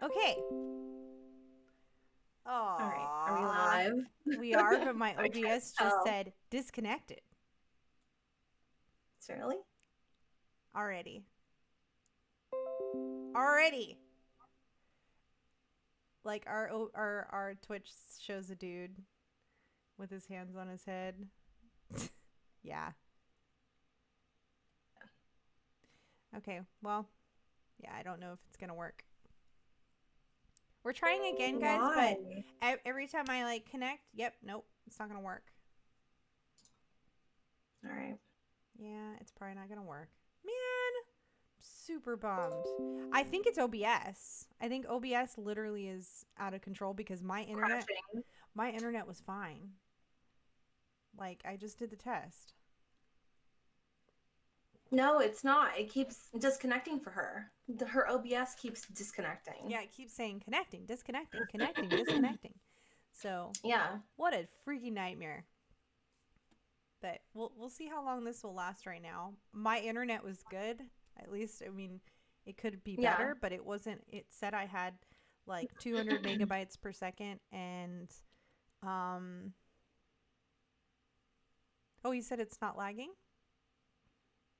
Okay. All right. Are we Aww. live? We are, but my I can't OBS just tell. said disconnected Really? already. Already. Like our Twitch shows a dude with his hands on his head. Yeah. Okay. Well, yeah, I don't know if it's going to work. We're trying again, guys, but Why? every time I like connect, yep, nope, it's not going to work. All right. Yeah, it's probably not going to work. Man, super bummed. I think it's OBS. I think OBS literally is out of control because Crashing. my internet was fine. Like I just did the test. No, it's not. It keeps disconnecting for her. Her OBS keeps disconnecting. Yeah, it keeps saying connecting, disconnecting, connecting, disconnecting. So, Yeah. what a freaking nightmare. But we'll see how long this will last right now. My internet was good. At least, I mean, it could be Yeah. better, but it wasn't. It said I had like 200 megabytes per second and um oh, you said it's not lagging?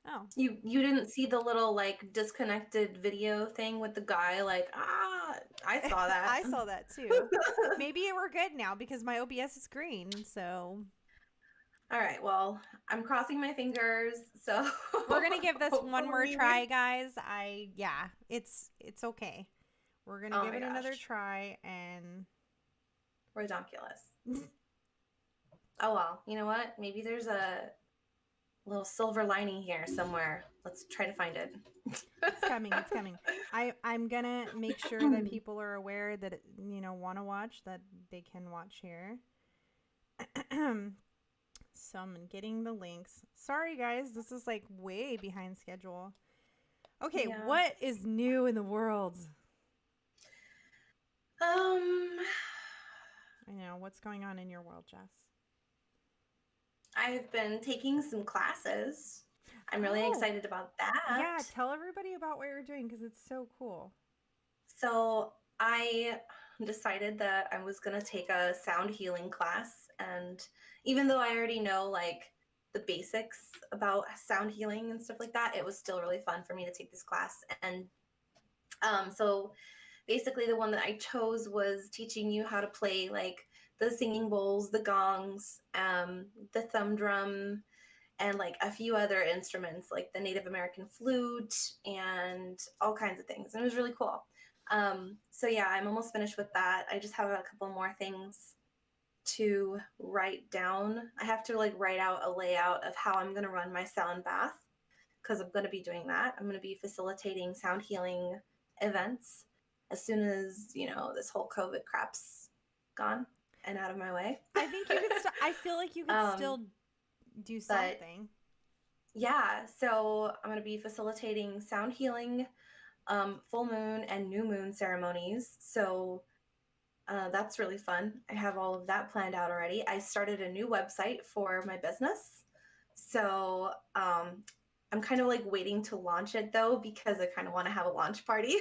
Oh. You didn't see the little like disconnected video thing with the guy like I saw that. I saw that too. Maybe we're good now because my OBS is green. So All right. Well, I'm crossing my fingers. So we're gonna give this one more hopefully. try, guys. Yeah, it's okay. We're gonna Oh give my it another gosh. try and Redonkulous. Oh well, you know what? Maybe there's a little silver lining here somewhere. Let's try to find it. it's coming. It's coming. I'm gonna make sure that people are aware that want to watch that they can watch here. So I'm getting the links. Sorry, guys. This is like way behind schedule. Okay, Yeah. what is new in the world? Um, I know. What's going on in your world, Jess? I've been taking some classes. I'm really Oh, excited about yeah. that. Tell everybody about what you're doing because it's so cool. So I decided that I was going to take a sound healing class. And even though I already know like the basics about sound healing and stuff like that, it was still really fun for me to take this class. And so basically, the one that I chose was teaching you how to play like the singing bowls, the gongs, the thumb drum, and like a few other instruments like the Native American flute and all kinds of things. And it was really cool. So yeah, I'm almost finished with that. I just have a couple more things to write down. I have to like write out a layout of how I'm going to run my sound bath because I'm going to be doing that. I'm going to be facilitating sound healing events as soon as, this whole COVID crap's gone and out of my way. I think you could. I feel like you could um, still do but something. yeah, so I'm going to be facilitating sound healing, full moon and new moon ceremonies. So that's really fun. I have all of that planned out already. I started a new website for my business. So I'm kind of like waiting to launch it though, because I kind of want to have a launch party.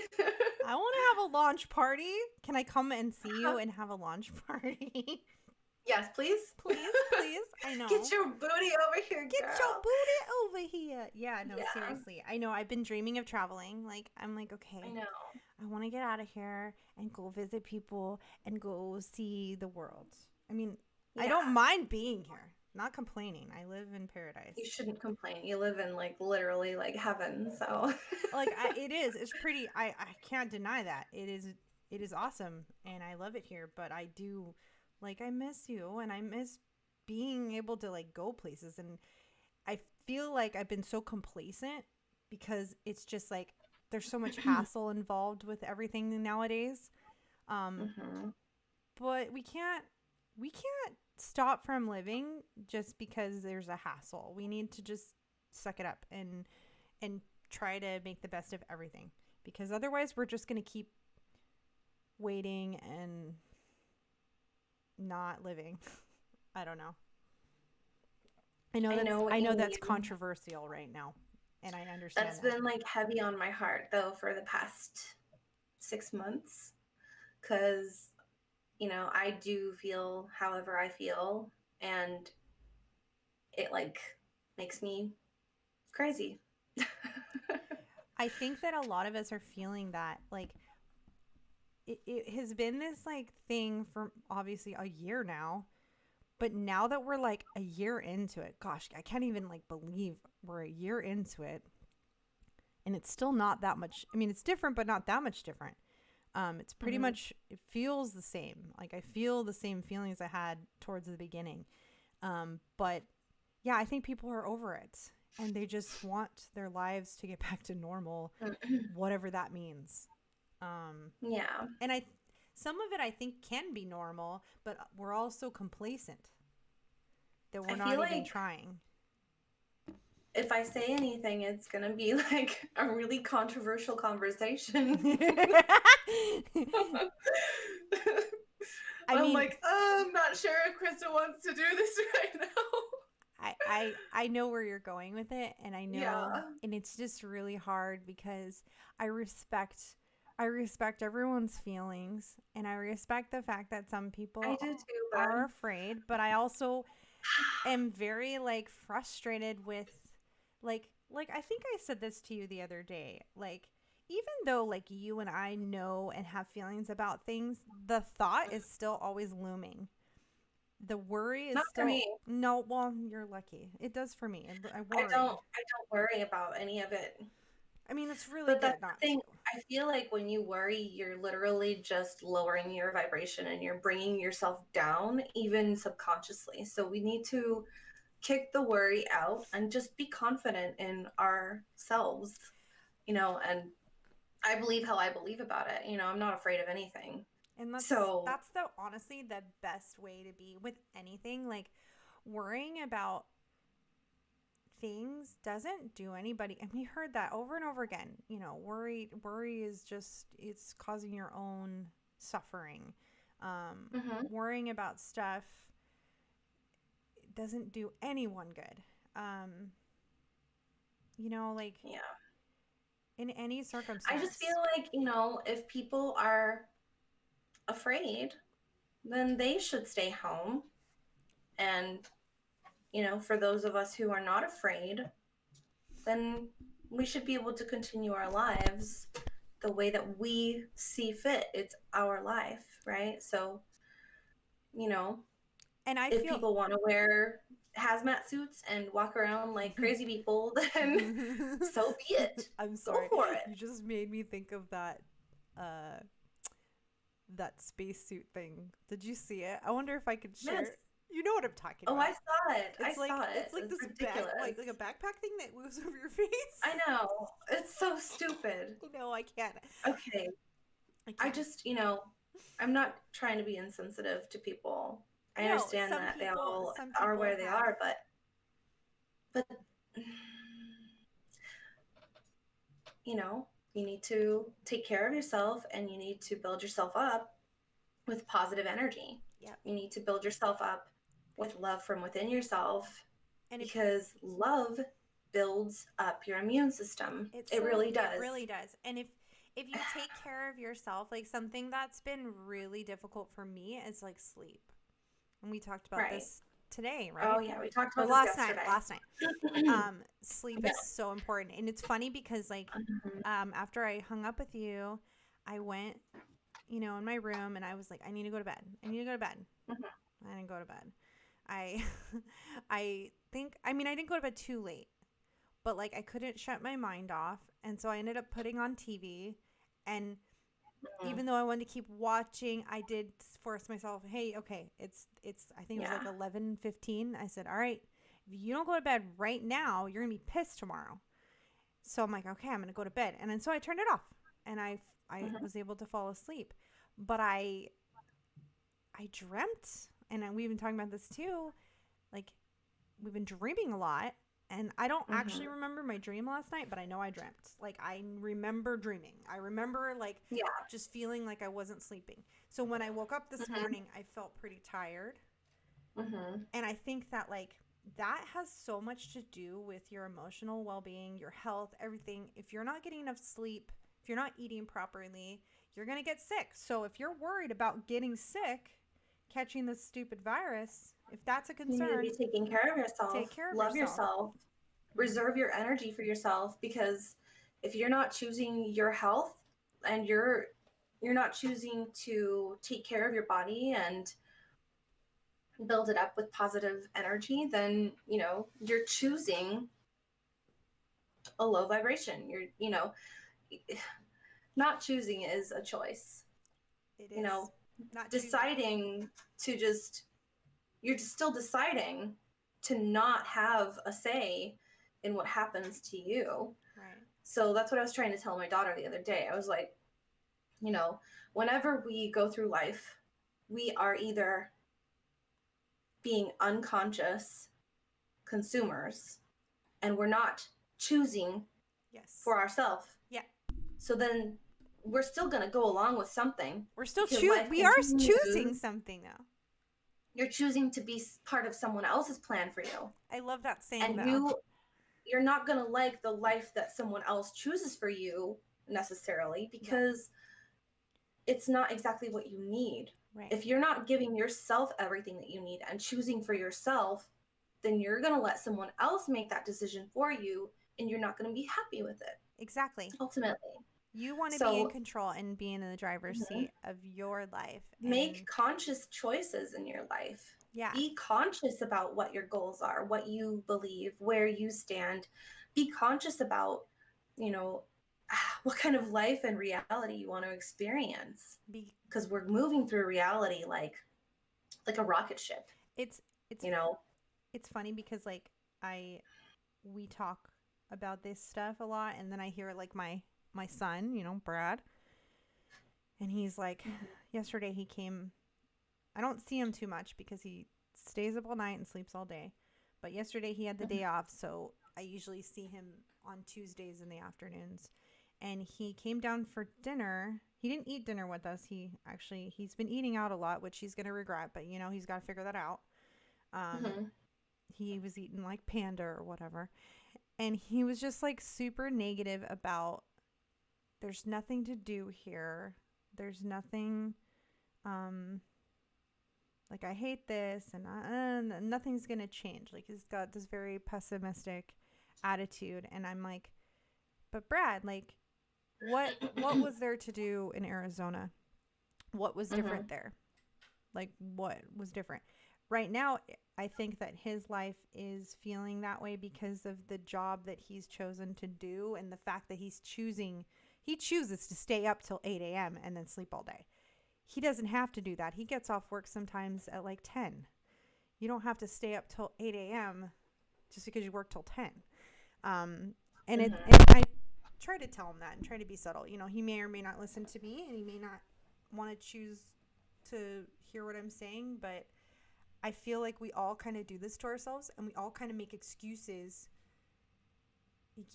I want to have a launch party. Can I come and see you and have a launch party? Yes, please. Please, please. I Get know. your booty over here, Get your girl. booty over here. Yeah, no, Yeah, seriously. I know I've been dreaming of traveling. Like, I'm like, I okay, know. I want to get out of here and go visit people and go see the world. I mean, I don't Yeah, mind being here. Not complaining. I live in you paradise. shouldn't complain. You live in like literally like heaven, so. Like it is. It's pretty. I can't deny that. It is awesome and I love it here, but I do like I miss you and I miss being able to like go places and I feel like I've been so complacent because it's just like there's so much hassle involved with everything nowadays. Um, Mhm. but we can't stop from living just because there's a hassle. We need to just suck it up and try to make the best of everything because otherwise we're just going to keep waiting and not living. I don't know. I know what I you know that's mean. controversial right now, and I That's understand that. been like heavy on my heart though for the past 6 months. because, you know, I do feel however I feel, and it like makes me crazy. I think that a lot of us are feeling that. Like, it has been this like thing for obviously a year now. But now that we're like a year into it, gosh, I can't even like believe we're a year into it. And it's still not that much. I mean, it's different, but not that much different. It's pretty much, it feels the same. Like, I feel the same feelings I had towards the beginning. But yeah, I think people are over it and they just want their lives to get back to normal, whatever that means. Yeah. And some of it I think can be normal, but we're all so complacent that we're I not feel even like trying. if I say anything, it's going to be like a really controversial conversation. I I'm mean, like, I'm not sure if Krista wants to do this right now. I know where you're going with it, and I know, Yeah. and it's just really hard because I respect I respect everyone's feelings, and I respect the fact that some I people do too, are but afraid, but I also am very like frustrated with like I think I said this to you the other day. Like, even though like you and I know and have feelings about things, the thought is still always looming. The worry is not for still me. no, well, you're lucky. It does for me. I worry. I don't worry about any of it. I mean, it's really But that's good not the to. thing. I feel like when you worry, you're literally just lowering your vibration and you're bringing yourself down, even subconsciously. So we need to kick the worry out and just be confident in ourselves, you know, and I believe how I believe about it. You know, I'm not afraid of anything. And So, that's the honestly the best way to be with anything. Like, worrying about things doesn't do anybody, and we heard that over and over again. You know, worry is just, it's causing your own suffering. mhm. Worrying about stuff doesn't do anyone good. You know, like, Yeah. in any I just feel circumstance. like, you know, if people are afraid, then they should stay home. And, you know, for those of us who are not afraid, then we should be able to continue our lives the way that we see fit. It's our life, right? So, you know, And I if feel people want to wear hazmat suits and walk around like crazy people, then so be it. I'm Go sorry. for it. You just made me think of uh that spacesuit thing. Did you see it? I wonder if I could share Yes. it. You know what I'm talking Oh, I about. saw it. I It's like saw it. it's like It's this bag, ridiculous. like a backpack thing that moves over your face. I know. It's so stupid. No, I can't. Okay. I I can't. just, you know, I'm not trying to be insensitive to people. I No, understand that they all some are people where they have. are, but you know, you need to take care of yourself and you need to build yourself up with positive energy. Yep. You need to build yourself up with love from within yourself And if because love builds up your immune system. It really it does. really does. And if you take care of yourself, like, something that's been really difficult for me is like sleep. And we talked about Right. this today, Oh right? yeah, we talked Or about this last yesterday. night. Sleep Yeah. is so important. And it's funny because like Mhm. after I hung up with you, I went, in my room and I was like, I need to go to bed. I need to go to bed. Mhm. I didn't go to bed. I I didn't go to bed too late, but like I couldn't shut my mind off, and so I ended up putting on TV. And Mhm. even though I wanted to keep watching, I did force myself, hey, okay, it's I think it was Yeah. like 11:15. I said, all right, if you don't go to bed right now, you're gonna be pissed tomorrow. So I'm like, okay, I'm gonna go to bed. And then so I turned it off, and I Mhm. was able to fall asleep. But I dreamt, and we've been talking about this too, like, we've been dreaming a lot. And I don't actually Mhm. remember my dream last night, but I know I dreamt. Like, I remember dreaming. I remember, like, Yeah. just feeling like I wasn't sleeping. So when I woke up this Mhm. morning, I felt pretty tired. Mhm. And I think that, like, that has so much to do with your emotional well being, your health, everything. If you're not getting enough sleep, if you're not eating properly, you're going to get sick. So if you're worried about getting sick, catching this stupid virus, if that's a You need to concern, be taking care of yourself. take care of Love yourself. yourself. Reserve your energy for yourself, because if you're not choosing your health and you're not choosing to take care of your body and build it up with positive energy, then, you know, you're choosing a low vibration. You're, you know, not choosing is a choice. It is. You know, not deciding to just, you're still deciding to not have a say in what happens to you. Right. So that's what I was trying to tell my daughter the other day. I was like, you know, whenever we go through life, we are either being unconscious consumers and we're not choosing for ourselves. Yeah. So then we're still going to go along with something. We're still choosing something though. You're choosing to be part of someone else's plan for you. I love that saying. And you're not going to like the life that someone else chooses for you necessarily, because it's not exactly what you need. Right. If you're not giving yourself everything that you need and choosing for yourself, then you're going to let someone else make that decision for you, and you're not going to be happy with it. Exactly. Ultimately. You want to be in control and be in the driver's seat of your life. Make conscious choices in your life. Yeah. Be conscious about what your goals are, what you believe, where you stand. Be conscious about, you know, what kind of life and reality you want to experience. Because we're moving through reality like a rocket ship. It's you know, it's funny because like we talk about this stuff a lot, and then I hear like my son, you know, Brad, and he's like, yesterday he came. I don't see him too much because he stays up all night and sleeps all day. But yesterday he had the day off, so I usually see him on Tuesdays in the afternoons. And he came down for dinner. He didn't eat dinner with us. He's been eating out a lot, which he's going to regret, but you know, he's got to figure that out. He was eating like panda or whatever. And he was just like super negative about, there's nothing to do here. There's nothing, like I hate this and nothing's going to change. Like he's got this very pessimistic attitude. And I'm like, but Brad, like what was there to do in Arizona? What was different there? Like what was different? Right now, I think that his life is feeling that way because of the job that he's chosen to do and the fact that he chooses to stay up till 8 a.m. and then sleep all day. He doesn't have to do that. He gets off work sometimes at like 10. You don't have to stay up till 8 a.m. just because you work till 10. And I try to tell him that and try to be subtle. You know, he may or may not listen to me, and he may not want to choose to hear what I'm saying, but I feel like we all kind of do this to ourselves, and we all kind of make excuses.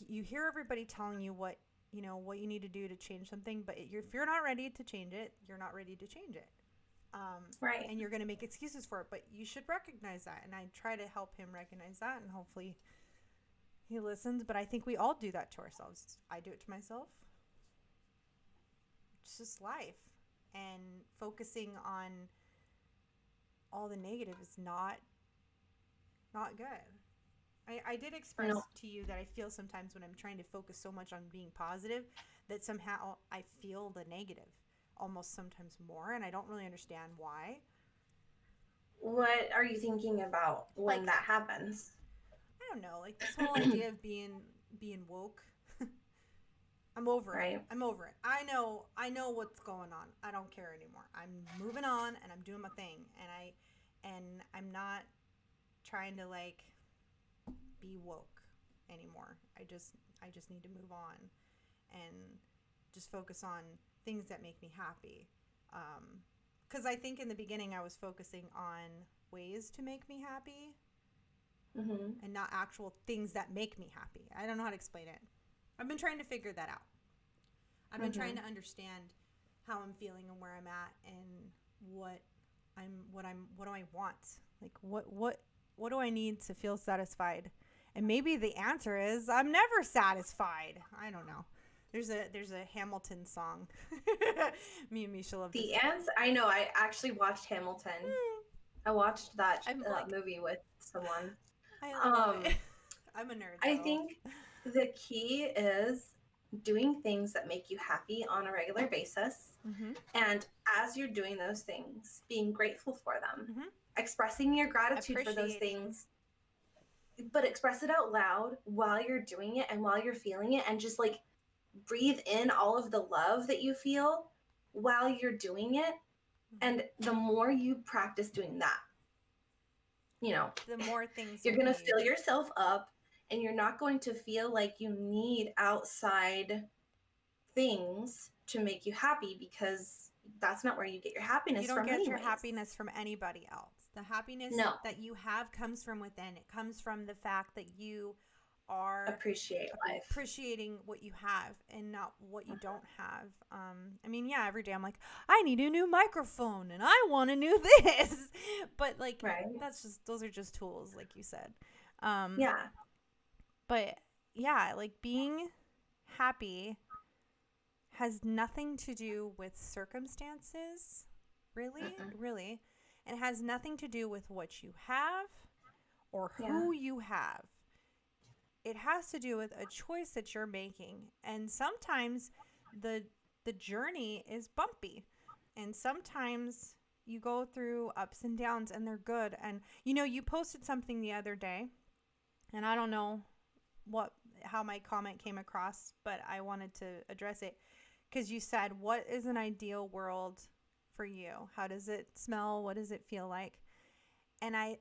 You hear everybody telling you what you need to do to change something, but if you're not ready to change it, you're not ready to change it. Right. And you're going to make excuses for it, but you should recognize that. And I try to help him recognize that, and hopefully he listens. But I think we all do that to ourselves. I do it to myself. It's just life. And focusing on all the negative is not good. I did express to you that I feel sometimes when I'm trying to focus so much on being positive that somehow I feel the negative almost sometimes more, and I don't really understand why. What are you thinking about when that happens? I don't know, like this whole idea of being woke. I'm over it. I'm over it. I know what's going on. I don't care anymore. I'm moving on and I'm doing my thing, and I'm not trying to like be woke anymore. I just need to move on and just focus on things that make me happy. Because I think in the beginning I was focusing on ways to make me happy and not actual things that make me happy. I don't know how to explain it. I've been trying to figure that out. I've been trying to understand how I'm feeling and where I'm at and what do I want? Like what do I need to feel satisfied? And maybe the answer is I'm never satisfied. I don't know. There's a Hamilton song. Me and Misha love this. The Ants? I know. I actually watched Hamilton. I watched that I'm like, movie with someone. I love it. I'm a nerd, I though. think the key is doing things that make you happy on a regular basis. Mm-hmm. And as you're doing those things, being grateful for them, Mm-hmm. expressing your gratitude for those things, but express it out loud while you're doing it and while you're feeling it, and just like breathe in all of the love that you feel while you're doing it. And the more you practice doing that, you know, the more things you're going to fill yourself up, and you're not going to feel like you need outside things to make you happy, because that's not where you get your happiness from. You don't get anyways. your happiness from anybody else. The happiness No. that you have comes from within. It comes from the fact that you are appreciating what you have and not what you don't have. I mean, yeah, every day I'm like, I need a new microphone and I want a new this, but like, that's just, those are just tools, like you said. Yeah. But yeah, like being happy has nothing to do with circumstances, really, really. It has nothing to do with what you have or who you have. It has to do with a choice that you're making. And sometimes the journey is bumpy. And sometimes you go through ups and downs, and they're good. And, you know, you posted something the other day, and I don't know how my comment came across, but I wanted to address it. Because you said, what is an ideal world for you? How does it smell? What does it feel like? And I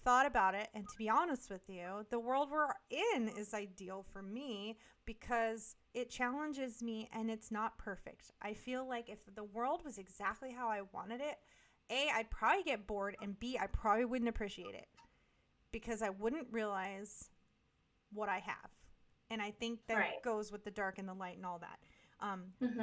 thought about it, and to be honest with you, the world we're in is ideal for me because it challenges me and it's not perfect. I feel like if the world was exactly how I wanted it, A, I'd probably get bored, and B, I probably wouldn't appreciate it because I wouldn't realize what I have. And I think that goes with the dark and the light and all that.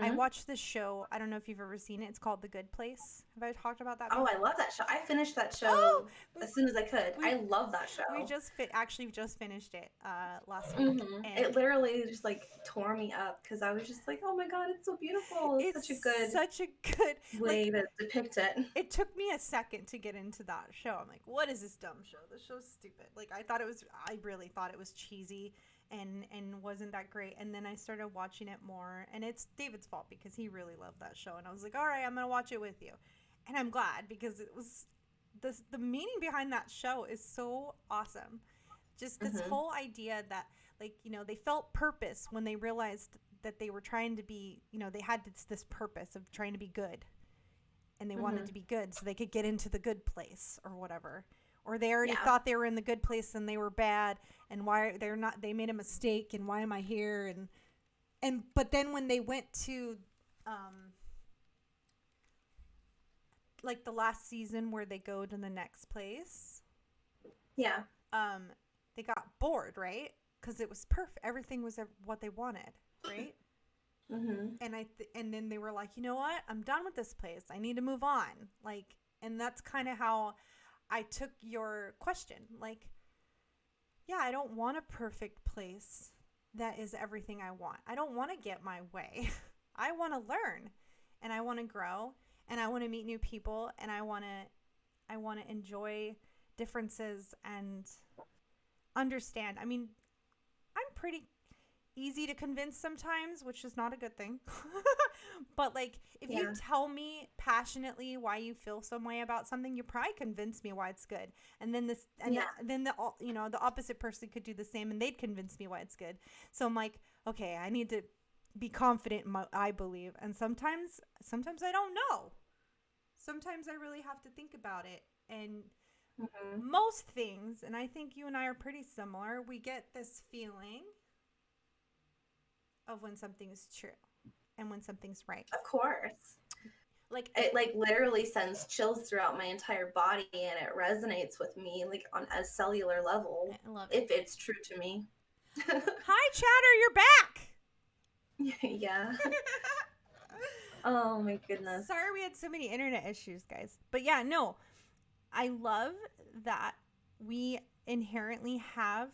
I watched this show. I don't know if you've ever seen it. It's called The Good Place. Have I talked about that before? Oh, I love that show. I finished that show as soon as I could. I love that show. We just finished it last week. And it literally just like tore me up because I was just like, oh my God, it's so beautiful. It's such a good way to depict it. It took me a second to get into that show. I'm like, what is this dumb show? This show's stupid. Like I really thought it was cheesy and wasn't that great. And then I started watching it more, and it's David's fault because he really loved that show. And I was like, all right, I'm going to watch it with you. And I'm glad because it was the meaning behind that show is so awesome. Just this whole idea that, like, you know, they felt purpose when they realized that they were trying to be, you know, they had this purpose of trying to be good, and they wanted to be good so they could get into the good place or whatever. Or they already thought they were in the good place and they were bad, and why they're not, they made a mistake, and why am I here? But then when they went to like the last season where they go to the next place, they got bored, right? Because it was perfect. Everything was what they wanted, right? And then they were like, you know what? I'm done with this place. I need to move on. Like, and that's kind of how I took your question. Like, yeah, I don't want a perfect place that is everything I want. I don't want to get my way. I want to learn, and I want to grow, and I want to meet new people, and I want to enjoy differences and understand. I mean, I'm pretty easy to convince sometimes, which is not a good thing. But like, if you tell me passionately why you feel some way about something, you probably convince me why it's good. And then then the opposite person could do the same, and they'd convince me why it's good. So I'm like, okay, I need to be confident in I believe. And sometimes I don't know. Sometimes I really have to think about it. And most things, and I think you and I are pretty similar, we get this feeling of when something is true and when something's right. Of course. Like it like literally sends chills throughout my entire body, and it resonates with me like on a cellular level. I love it. If it's true to me. Hi, Chatter, you're back. Yeah. Oh my goodness. Sorry we had so many internet issues, guys. But yeah, no. I love that we inherently have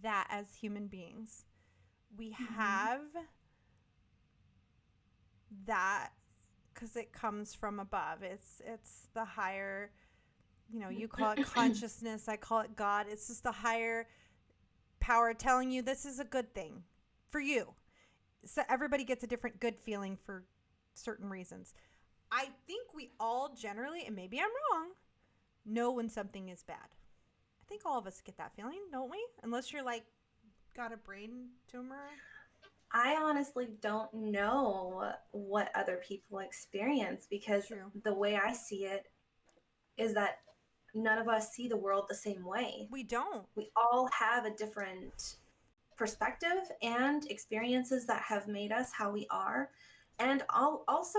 that as human beings. we Mm-hmm. have that because it comes from above. It's the higher, you call it consciousness, I call it God. It's just the higher power telling you this is a good thing for you. So everybody gets a different good feeling for certain reasons. I think we all generally, and maybe I'm wrong, know when something is bad. I think all of us get that feeling, don't we? Unless you're like got a brain tumor. I honestly don't know what other people experience because True. the way I see it is that none of us see the world the same way. We don't. We all have a different perspective and experiences that have made us how we are. And also,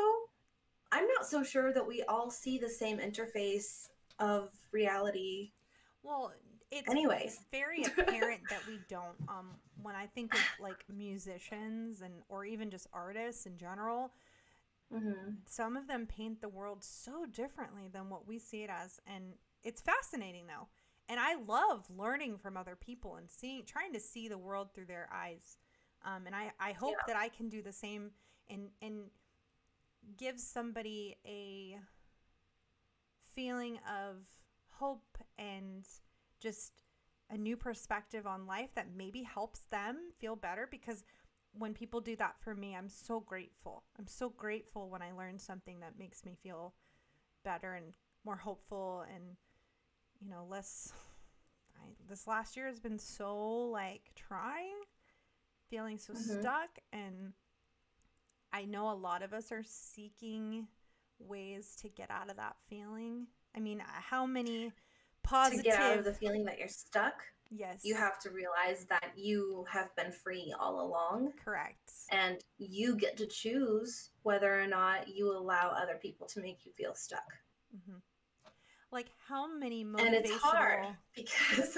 I'm not so sure that we all see the same interface of reality, Well, it's anyways. very apparent that we don't. When I think of like musicians and or even just artists in general, Mm-hmm. some of them paint the world so differently than what we see it as, and it's fascinating though. And I love learning from other people and trying to see the world through their eyes. And I hope Yeah. that I can do the same and give somebody a feeling of hope and just a new perspective on life that maybe helps them feel better, because when people do that for me, I'm so grateful. I'm so grateful when I learn something that makes me feel better and more hopeful and less this last year has been so like trying, feeling so Mm-hmm. stuck, and I know a lot of us are seeking ways to get out of that feeling. I mean, how many To get out of positive. the feeling that you're stuck, you Yes, have to realize that you have been free all along correct. and you get to choose whether or not you allow other people to make you feel stuck. Hmm. Like how many And it's hard motivational. because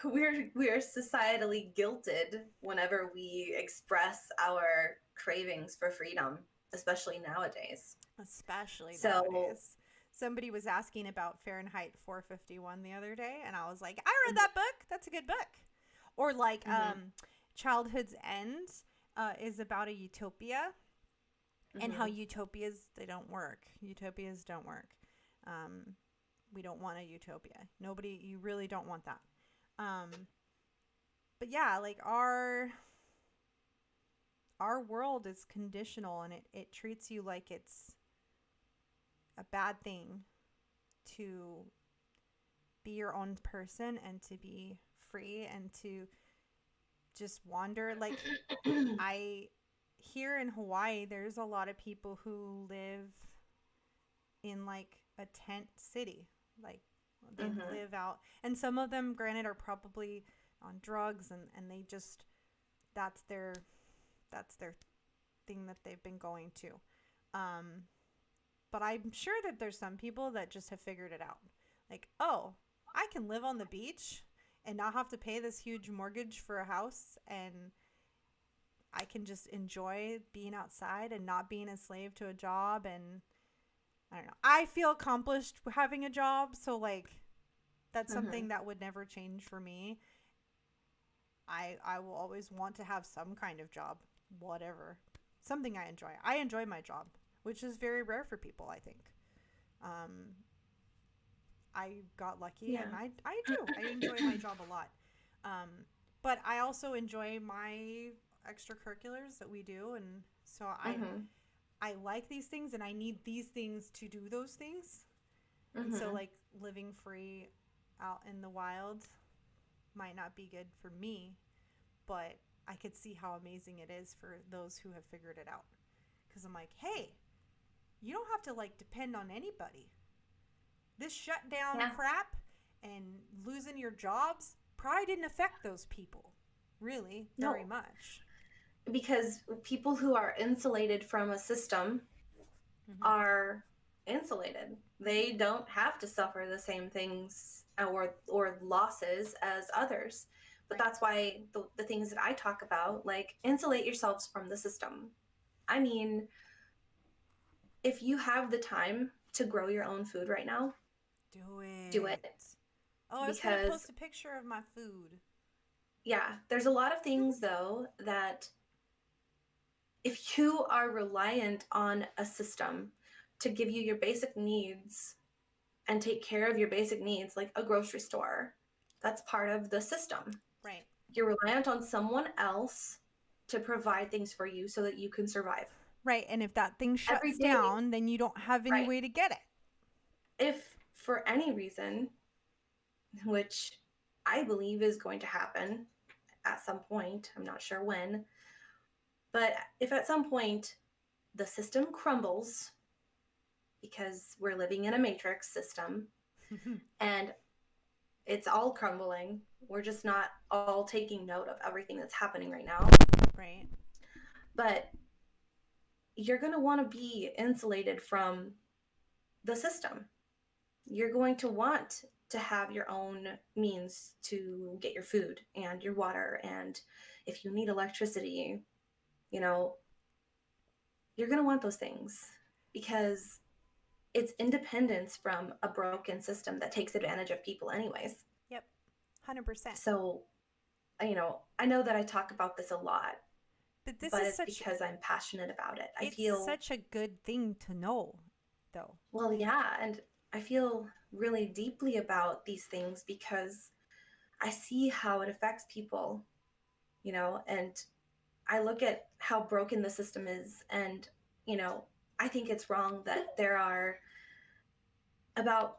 we're societally guilted whenever we express our cravings for freedom, especially nowadays. Especially So, nowadays. Somebody was asking about Fahrenheit 451 the other day, and I was like, I read that book. That's a good book. Or like mm-hmm, Childhood's End is about a utopia, and how mm-hmm, utopias, they don't work. Utopias don't work. Um, we don't want a utopia. Nobody, you really don't want that. Um, but yeah, like our world is conditional, and it treats you like it's a bad thing to be your own person and to be free and to just wander. Like I here in Hawaii, there's a lot of people who live in like a tent city. Like they mm-hmm, live out, and some of them granted are probably on drugs, and they just that's their that's their thing that they've been going to. Um but I'm sure that there's some people that just have figured it out. Like, oh, I can live on the beach and not have to pay this huge mortgage for a house, and I can just enjoy being outside and not being a slave to a job. And I don't know. I feel accomplished having a job, so like that's mm-hmm. something that would never change for me. I will always want to have some kind of job, whatever. Something I enjoy. I enjoy my job, which is very rare for people, I think. Um, I got lucky, and Yeah. I do. I enjoy my job a lot. Um, but I also enjoy my extracurriculars that we do, and so Mm-hmm, I like these things, and I need these things to do those things. And so mm-hmm, like living free out in the wild might not be good for me, but I could see how amazing it is for those who have figured it out. Cuz I'm like, "Hey, you don't have to like depend on anybody. This shutdown yeah. crap and losing your jobs probably didn't affect those people really very No, much." because people who are insulated from a system Mm-hmm. are insulated. They don't have to suffer the same things or losses as others. But Right. that's why the things that I talk about, like insulate yourselves from the system. I mean, if you have the time to grow your own food right now, Do do it. it Oh, I was going to because post a picture of my food. yeah, there's a lot of things though that if you are reliant on a system to give you your basic needs and take care of your basic needs, like a grocery store, that's part of the system. Right. You're reliant on someone else to provide things for you so that you can survive. Right. And if that thing Every shuts day, down, then you don't have any right? way to get it. If for any reason, which I believe is going to happen at some point, I'm not sure when, but if at some point the system crumbles because we're living in a matrix system and it's all crumbling, we're just not all taking note of everything that's happening right now. Right. But you're going to want to be insulated from the system. You're going to want to have your own means to get your food and your water. And if you need electricity, you know, you're going to want those things because it's independence from a broken system that takes advantage of people, anyways. Yep. 100%. So, I know that I talk about this a lot, But this but is it's because I'm passionate about it. I it's feel, such a good thing to know, though. well, yeah, and I feel really deeply about these things because I see how it affects people, and I look at how broken the system is, and, I think it's wrong that there are about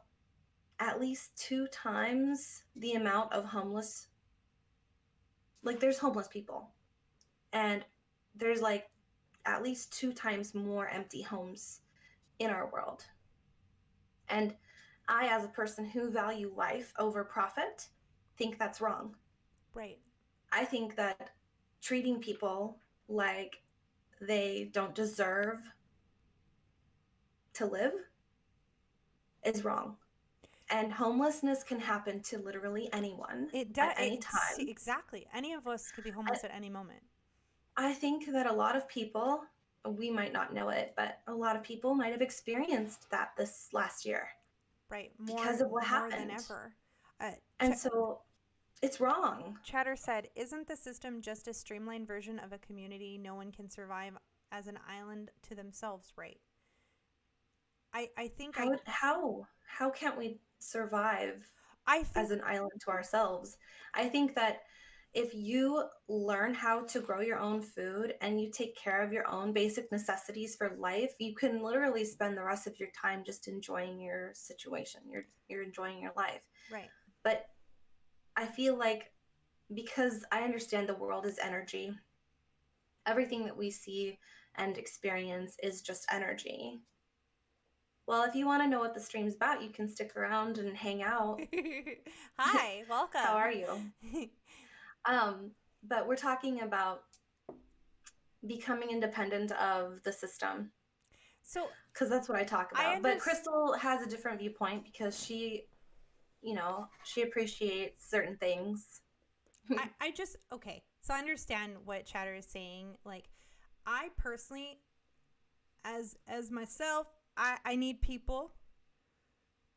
at least 2 times the amount of homeless, like, there's homeless people, and there's like at least 2 times more empty homes in our world. And I, as a person who value life over profit, think that's wrong. Right. I think that treating people like they don't deserve to live is wrong. And homelessness can happen to literally anyone It does. at any time. Exactly. Any of us could be homeless at any moment. I think that a lot of people, we might not know it, but a lot of people might have experienced that this last year. Right. Because of what More happened. than ever. And so it's wrong. Chatter said, "Isn't the system just a streamlined version of a community no one can survive as an island to themselves?" Right. I think How can't we survive I think as an island to ourselves? I think that if you learn how to grow your own food and you take care of your own basic necessities for life, you can literally spend the rest of your time just enjoying your situation. You're enjoying your life. right. But I feel like because I understand the world is energy, everything that we see and experience is just energy. Well, if you want to know what the stream's about, you can stick around and hang out. Hi, welcome. How are you? But we're talking about becoming independent of the system. So, because that's what I talk about. But Crystal has a different viewpoint because she appreciates certain things. I just, okay. So I understand what Chatter is saying. Like, I personally, as myself, I need people.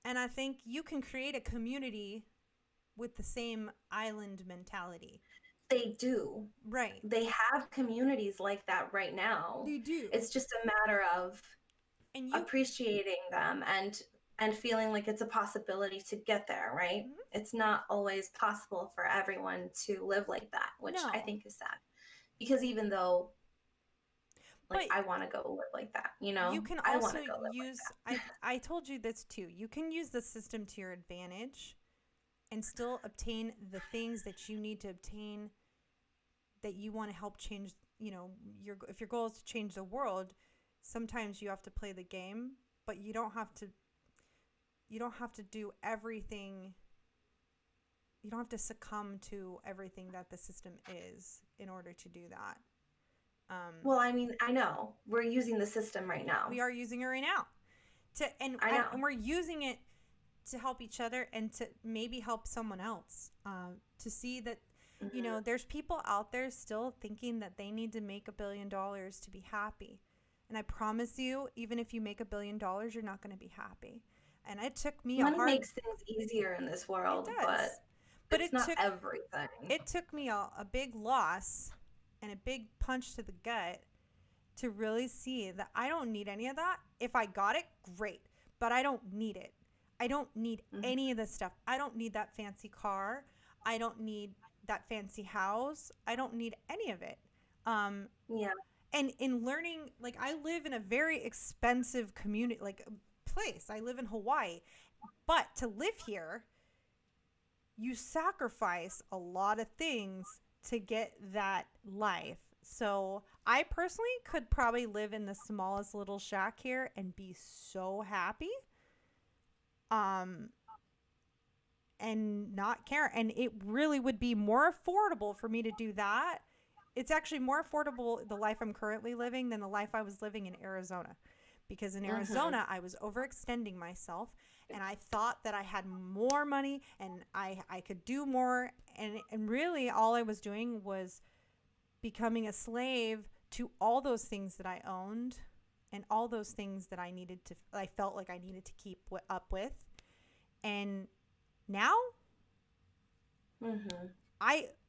And I think you can create a community with the same island mentality. They do. Right. They have communities like that right now. They do. It's just a matter of appreciating them and feeling like it's a possibility to get there, right? Mm-hmm. It's not always possible for everyone to live like that, which I think is sad. Because even though I want to go live like that, you can also use, I told you this too, you can use the system to your advantage and still obtain the things that you need to obtain that you want to help change, if your goal is to change the world, sometimes you have to play the game, but you don't have to do everything. You don't have to succumb to everything that the system is in order to do that. Well, I mean, I know we're using the system right now. We are using it right now, and we're using it to help each other and to maybe help someone else. To see that, mm-hmm. There's people out there still thinking that they need to make $1 billion to be happy, and I promise you, even if you make $1 billion, you're not going to be happy. And it took me Money makes things easier in this world, it does. But it's not everything. It took me a big loss and a big punch to the gut to really see that I don't need any of that. If I got it, great, but I don't need it. I don't need any of this stuff. I don't need that fancy car. I don't need that fancy house. I don't need any of it. Yeah. And in learning, like, I live in a very expensive community, like, place. I live in Hawaii. But to live here, you sacrifice a lot of things to get that life. So I personally could probably live in the smallest little shack here and be so happy. And not care. And it really would be more affordable for me to do that. It's actually more affordable, the life I'm currently living, than the life I was living in Arizona. Because in Arizona, I was overextending myself, and I thought that I had more money and I could do more. And really all I was doing was becoming a slave to all those things that I owned and all those things that I felt like I needed to keep up with. And now,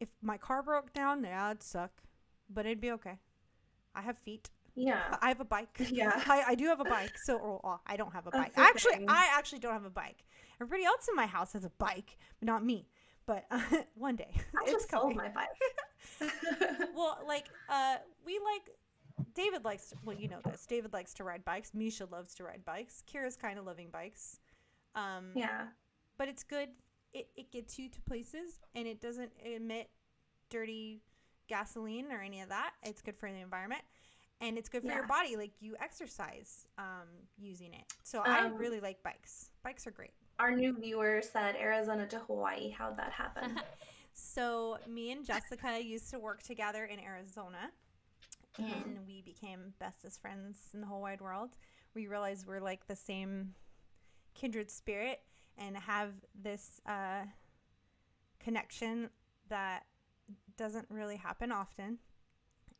if my car broke down, yeah, it'd suck, but it'd be okay. I have feet. Yeah. I have a bike. Yeah. I do have a bike. So I don't have a bike. That's Actually, okay. I actually don't have a bike. Everybody else in my house has a bike, but not me. But one day, I just sold my bike. Well, like, David likes, well, you know this. David likes to ride bikes. Misha loves to ride bikes. Kira's kind of loving bikes. Yeah. But it's good. It gets you to places, and it doesn't emit dirty gasoline or any of that. It's good for the environment, and it's good for your body. Like, you exercise using it. So I really like bikes. Bikes are great. Our new viewer said Arizona to Hawaii. How'd that happen? So me and Jessica used to work together in Arizona, and we became bestest friends in the whole wide world. We realized we're like the same kindred spirit and have this connection that doesn't really happen often.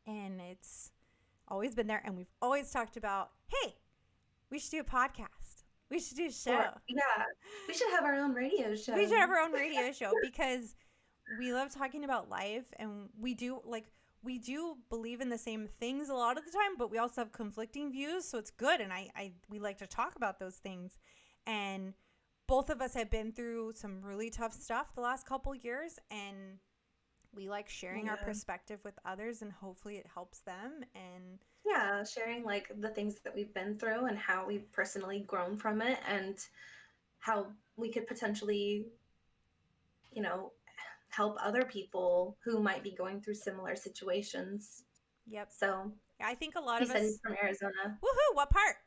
And it's always been there. And we've always talked about, hey, we should do a podcast. We should do a show. We should have our own radio show. We should have our own radio show because we love talking about life, and we do believe in the same things a lot of the time, but we also have conflicting views, so it's good. And we like to talk about those things. And both of us have been through some really tough stuff the last couple years, and we like sharing our perspective with others, and hopefully it helps them. And sharing like the things that we've been through and how we've personally grown from it, and how we could potentially, help other people who might be going through similar situations. Yep. So I think a lot of us. He's from Arizona. Woohoo! What part?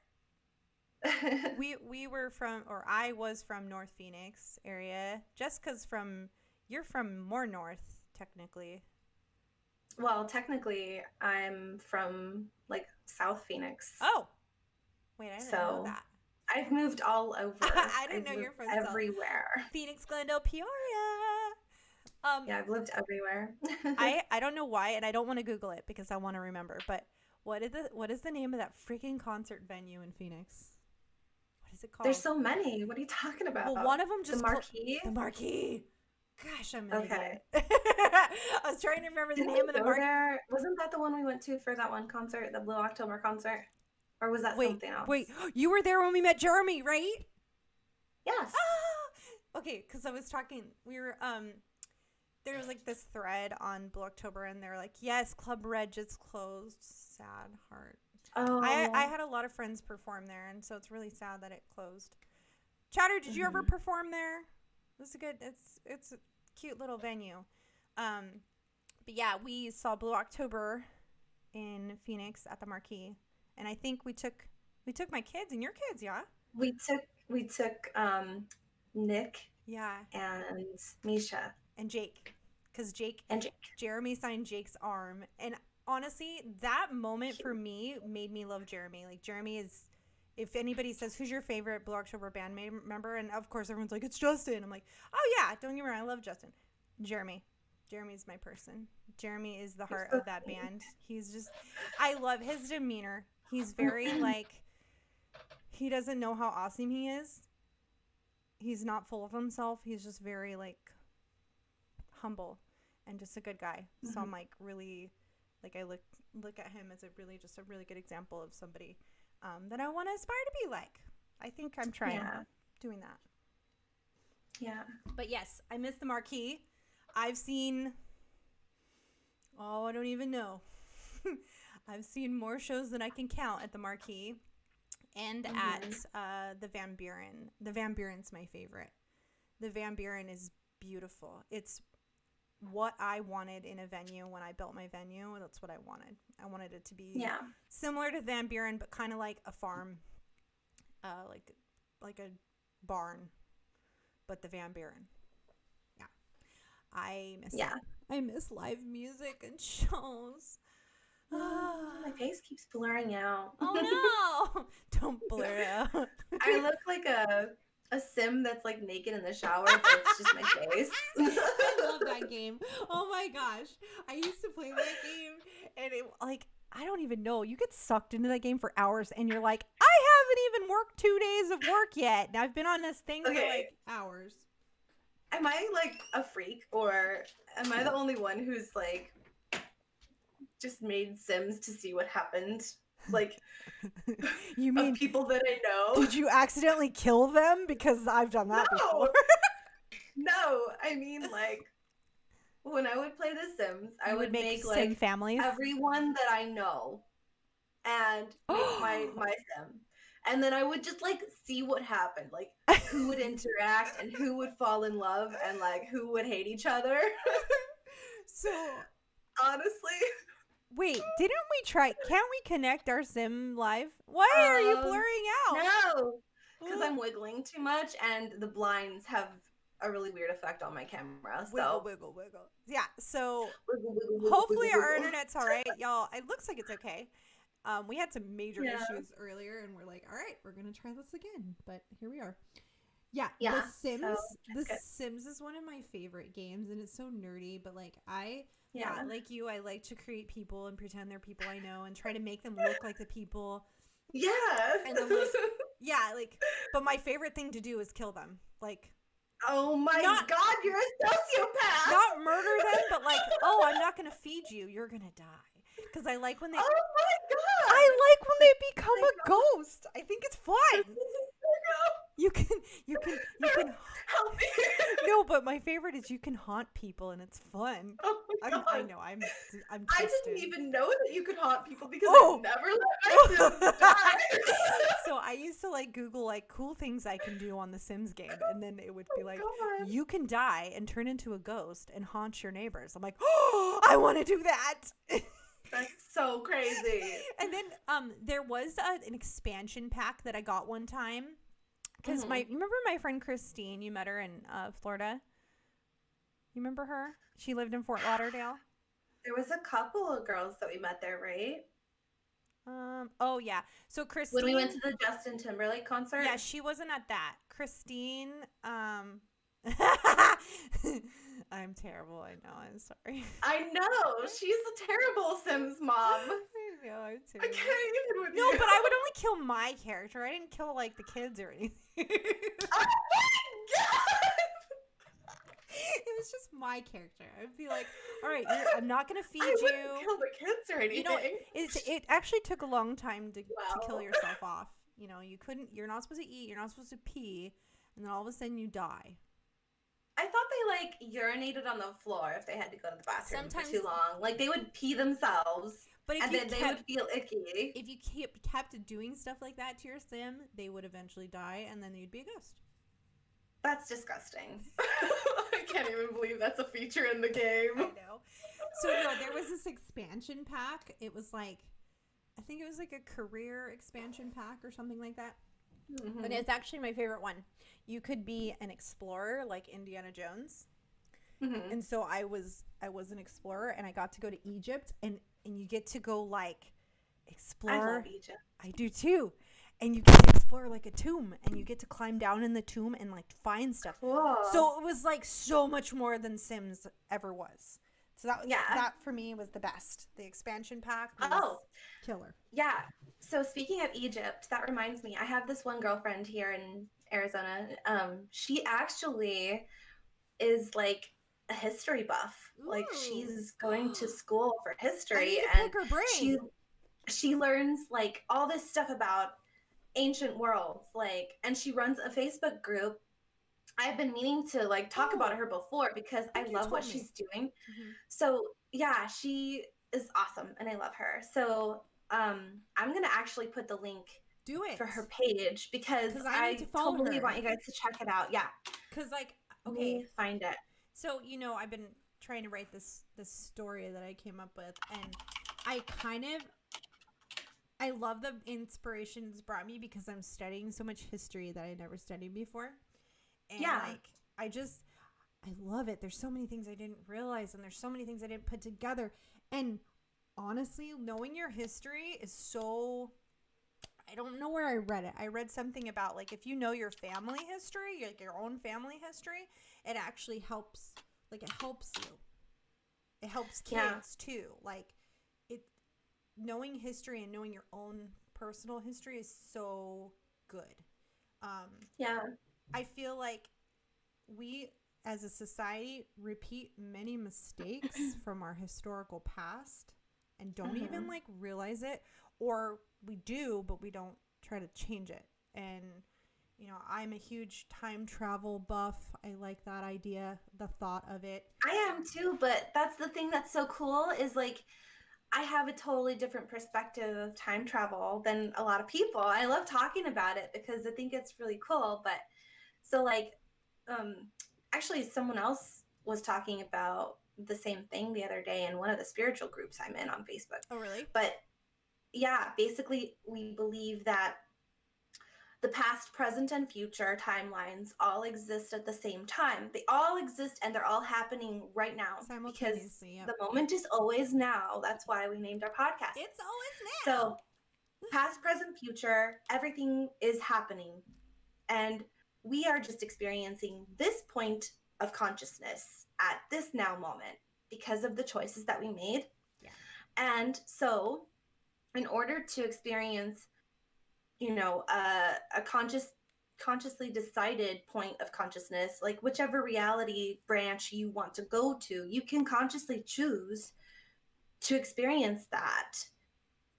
we were from, or I was from North Phoenix area. Jessica's you're from more north, technically. Well, technically, I'm from like South Phoenix. Oh, wait, I didn't know that. I've moved all over. I didn't know you're from everywhere. South. Phoenix, Glendale, Peoria. I've lived everywhere. I don't know why, and I don't want to Google it because I want to remember. But what is the name of that freaking concert venue in Phoenix? What is it called? There's so many. What are you talking about? Well, one of them just the Marquee. The Marquee. Gosh, I'm okay. I was trying to remember the name of the Marquee. Wasn't that the one we went to for that one concert, the Blue October concert, or was that something else? Wait, you were there when we met Jeremy, right? Yes. Ah! Okay, because I was talking. We were there was like this thread on Blue October, and they're like, yes, Club Red just closed. Sad heart. Oh. I had a lot of friends perform there, and so it's really sad that it closed. Chatter, did you ever perform there? It's a good. It's a cute little venue. But yeah, we saw Blue October in Phoenix at the Marquee, and I think we took my kids and your kids, yeah. We took Nick. Yeah. And Misha. And Jake, because Jeremy signed Jake's arm, and honestly, that moment for me made me love Jeremy. Like, Jeremy is, if anybody says, who's your favorite Blue October band member? And of course, everyone's like, it's Justin. I'm like, oh yeah, don't get me wrong, I love Justin. Jeremy's my person. Jeremy is the heart of that band. He's just, I love his demeanor. He's very like, he doesn't know how awesome he is. He's not full of himself. He's just very like humble and just a good guy. So I'm like really, like I look at him as a really good example of somebody that I want to aspire to be like. I think I'm trying doing that. Yeah. But yes, I miss the marquee. I've seen, I don't even know. I've seen more shows than I can count at the marquee and at the Van Buren. The Van Buren's my favorite. The Van Buren is beautiful. It's what I wanted in a venue when I built my venue. That's what I wanted. I wanted it to be similar to Van Buren, but kind of like a farm, like a barn, but the Van Buren. Yeah, I miss it. I miss live music and shows. My face keeps blurring out. Oh no! Don't blur it out. I look like a sim that's like naked in the shower, but it's just my face. I love that game. Oh my gosh. I used to play that game and it like I don't even know. You get sucked into that game for hours and you're like, I haven't even worked 2 days of work yet. And I've been on this thing for like hours. Am I like a freak or am I the only one who's like just made Sims to see what happened? Like, you mean of people that I know? Did you accidentally kill them? Because I've done that before. No, I mean like when I would play The Sims, I would make like families. Everyone that I know, and make my sim, and then I would just like see what happened, like who would interact and who would fall in love and like who would hate each other. So honestly. Wait, didn't we try? Can't we connect our sim live? Why are you blurring out? No, because I'm wiggling too much, and the blinds have a really weird effect on my camera. So wiggle. Yeah. So wiggle, hopefully wiggle, our internet's all right, y'all. It looks like it's okay. We had some major issues earlier, and we're like, all right, we're gonna try this again. But here we are. Yeah. The Sims. So the Sims is one of my favorite games, and it's so nerdy. But like Yeah, like you, I like to create people and pretend they're people I know and try to make them look like the people. Yeah. And then but my favorite thing to do is kill them. Like, oh my God, you're a sociopath. Not murder them, but like, I'm not going to feed you. You're going to die. Because I like when they. Oh my God. I like when they become a ghost. I think it's fun. You can help me. No, but my favorite is you can haunt people and it's fun. Oh my God. I know. I'm I didn't even know that you could haunt people because I never let my Sims die. So I used to like Google like cool things I can do on the Sims game, and then it would be like, you can die and turn into a ghost and haunt your neighbors. I'm like, I want to do that. That's so crazy. And then there was an expansion pack that I got one time. Because you remember my friend Christine? You met her in Florida. You remember her? She lived in Fort Lauderdale. There was a couple of girls that we met there, right? Oh yeah. So Christine. When we went to the Justin Timberlake concert. Yeah, she wasn't at that. Christine. I'm terrible. I know. I'm sorry. I know. She's a terrible Sims mom. I know. I'm terrible. I can't even with you. No, but I would only kill my character. I didn't kill like the kids or anything. Oh my God! It was just my character. I would be like, all right, I'm not going to feed I wouldn't you. kill the kids or anything. You know, it actually took a long time to kill yourself off. You know, you're not supposed to eat, you're not supposed to pee, and then all of a sudden you die. I thought they like urinated on the floor if they had to go to the bathroom for too long. Like they would pee themselves, but then they would feel icky. If you kept doing stuff like that to your sim, they would eventually die, and then you'd be a ghost. That's disgusting. I can't even believe that's a feature in the game. I know. So no, there was this expansion pack. It was like, I think it was like a career expansion pack or something like that. Mm-hmm. But it's actually my favorite one. You could be an explorer like Indiana Jones. Mm-hmm. And so I was an explorer, and I got to go to Egypt, and you get to go like explore. I love Egypt. I do too. And you get to explore like a tomb, and you get to climb down in the tomb and like find stuff. Whoa. So it was like so much more than Sims ever was. So that for me was the best. The expansion pack was killer. Yeah. So speaking of Egypt, that reminds me, I have this one girlfriend here in Arizona. She actually is like a history buff. Like Ooh. she's going to school for I history, need to and pick her she brain. she learns like all this stuff about ancient worlds, like, and she runs a Facebook group. I've been meaning to like talk Oh, about her before because I I think you love what told me. she's doing. Hmm. So yeah, she is awesome and I love her. So I'm gonna actually put the link Do for it. her page because Because I need to I follow totally want her. you guys to check it out. Yeah, Because, like, let okay. me find it. So, I've been trying to write this story that I came up with. And I kind of I love the inspirations brought me because I'm studying so much history that I never studied before. And Yeah, like I love it. There's so many things I didn't realize and there's so many things I didn't put together. And honestly, knowing your history is so I don't know where I read it. I read something about like if you know your family history, like your own family history, it actually helps it helps you. It helps yeah, kids too. Like it knowing history and knowing your own personal history is so good. Um, yeah. I feel like we as a society repeat many mistakes from our historical past and don't even Hmm. like realize it, or we do but we don't try to change it. And I'm a huge time travel buff. I like that idea, the thought of it. I am too, but that's the thing that's so cool is like I have a totally different perspective of time travel than a lot of people. I love talking about it because I think it's really cool. But so like um actually someone else was talking about the same thing the other day in one of the spiritual groups I'm in on Facebook. Oh really? But yeah, basically we believe that the past, present, and future timelines all exist at the same time. They all exist and they're all happening right now because Simultaneously, yep. the moment is always now. That's why we named our podcast. It's always So, now. past, present, future, everything is happening. And we are just experiencing this point of consciousness at this now moment because of the choices that we made. Yeah. And so, in order to experience a consciously decided point of consciousness, like whichever reality branch you want to go to, you can consciously choose to experience that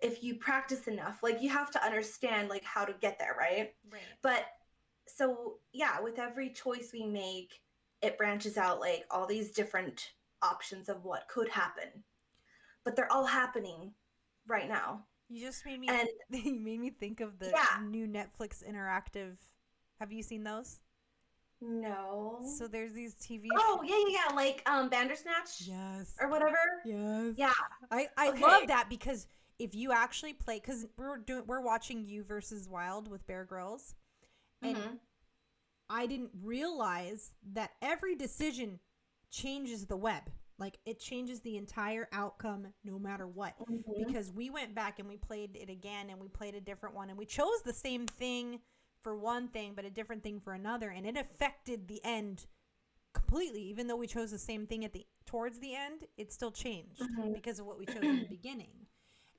if you practice enough. Like you have to understand like how to get there, right? Right. But so yeah, with every choice we make, it branches out like all these different options of what could happen, but they're all happening right now. You just made me And you made me think of the yeah, new Netflix interactive. Have you seen those? no. So there's these TV Oh, yeah, yeah, yeah, like Bandersnatch Yes. or whatever. Yes. Yeah. I Okay. love that because if you actually play cuz we're watching You versus Wild with Bear Grylls, and Mm-hmm. I didn't realize that every decision changes the web. Like it changes the entire outcome no matter what. Mm-hmm. Because we went back and we played it again and we played a different one and we chose the same thing for one thing but a different thing for another, and it affected the end completely. Even though we chose the same thing at the towards the end, it still changed because of what we chose in the beginning.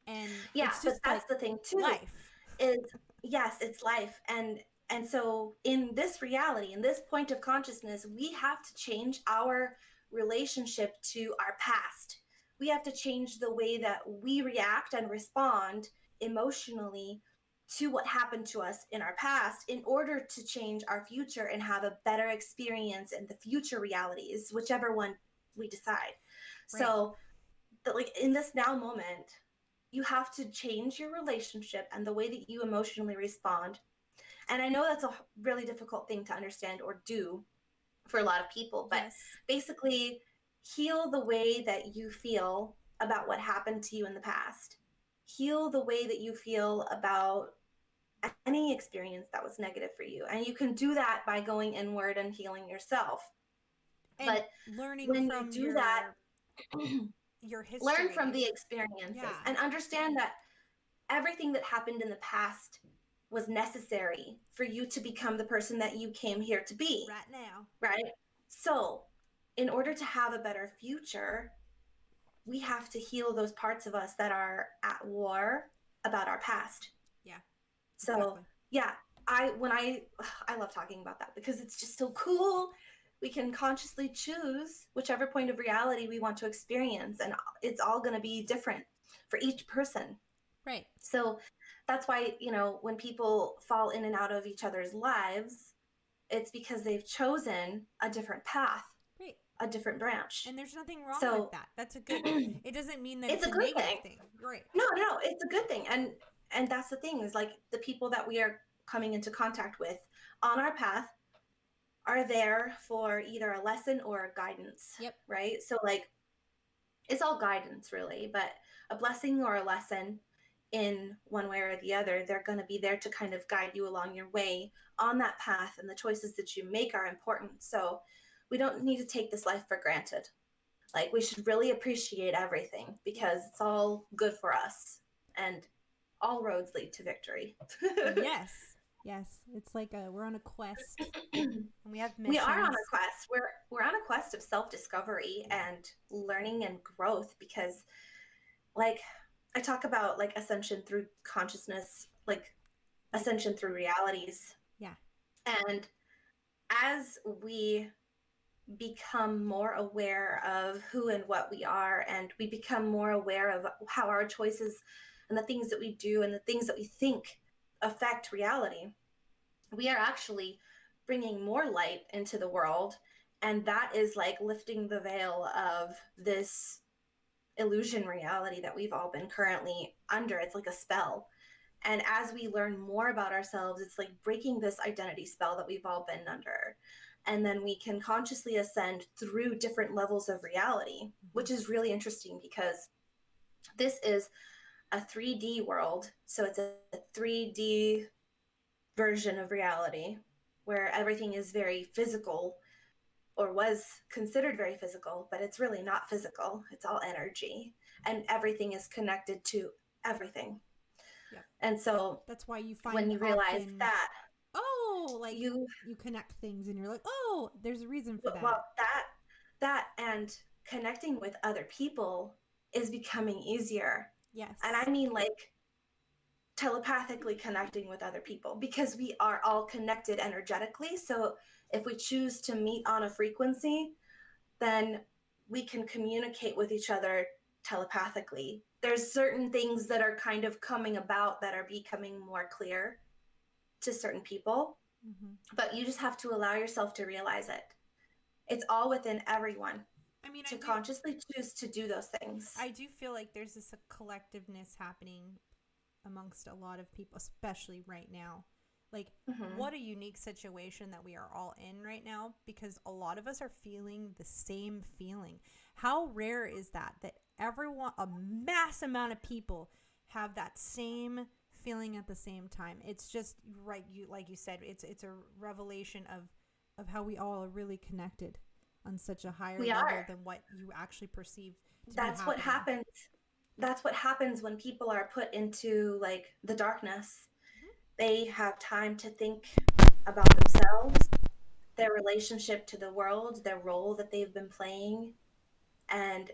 And Yeah, it's but just like that's the thing too. life. Is yes, it's life, and so in this reality, in this point of consciousness, we have to change our relationship to our past. We have to change the way that we react and respond emotionally to what happened to us in our past in order to change our future and have a better experience in the future realities, whichever one we decide. Right. So like in this now moment, you have to change your relationship and the way that you emotionally respond. And I know that's a really difficult thing to understand or do for a lot of people, but Yes. basically heal the way that you feel about what happened to you in the past. Heal the way that you feel about any experience that was negative for you. And you can do that by going inward and healing yourself. And But learning when you from do that, your learn from history. the experiences Yeah. and understand that everything that happened in the past was necessary for you to become the person that you came here to be, Right now. right? So, in order to have a better future, we have to heal those parts of us that are at war about our past. Yeah. So, Exactly. yeah, I love talking about that because it's just so cool. we can consciously choose whichever point of reality we want to experience, and it's all going to be different for each person. Right. So that's why, when people fall in and out of each other's lives, it's because they've chosen a different path, Right. a different branch. And there's nothing wrong with So that. That's a good, it doesn't mean that it's it's a a good negative thing. thing. Right. No, it's a good thing. And that's the thing, is like the people that we are coming into contact with on our path are there for either a lesson or a guidance. Yep. Right? So like, it's all guidance really, but a blessing or a lesson in one way or the other, they're going to be there to kind of guide you along your way on that path, and the choices that you make are important. So we don't need to take this life for granted. Like, we should really appreciate everything, because it's all good for us, and all roads lead to victory. Yes. Yes. It's like we're on a quest and we have missions. We are on a quest. We're on a quest of self-discovery and learning and growth, because like, I talk about like ascension through consciousness, like ascension through realities. Yeah. And as we become more aware of who and what we are, and we become more aware of how our choices and the things that we do and the things that we think affect reality, we are actually bringing more light into the world. And that is like lifting the veil of this illusion reality that we've all been currently under. It's like a spell. And as we learn more about ourselves, it's like breaking this identity spell that we've all been under. And then we can consciously ascend through different levels of reality, which is really interesting, because this is a 3D world. So it's a 3D version of reality where everything is very physical, or was considered very physical, but it's really not physical. It's all energy, and everything is connected to everything. Yep. And so that's why you find when you realize often, that, like you connect things and you're like, oh, there's a reason for that. Well, that and connecting with other people is becoming easier. Yes. And I mean like telepathically connecting with other people, because we are all connected energetically. So if we choose to meet on a frequency, then we can communicate with each other telepathically. There's certain things that are kind of coming about that are becoming more clear to certain people, but you just have to allow yourself to realize it. It's all within everyone. I mean, to consciously choose to do those things. I do feel like there's this collectiveness happening amongst a lot of people, especially right now. Like, what a unique situation that we are all in right now, because a lot of us are feeling the same feeling. How rare is that everyone, a mass amount of people, have that same feeling at the same time? It's just right, like you said, it's a revelation of how we all are really connected on such a higher level than what you actually perceive to That's be what happens. That's what happens when people are put into like the darkness. They have time to think about themselves, their relationship to the world, their role that they've been playing. And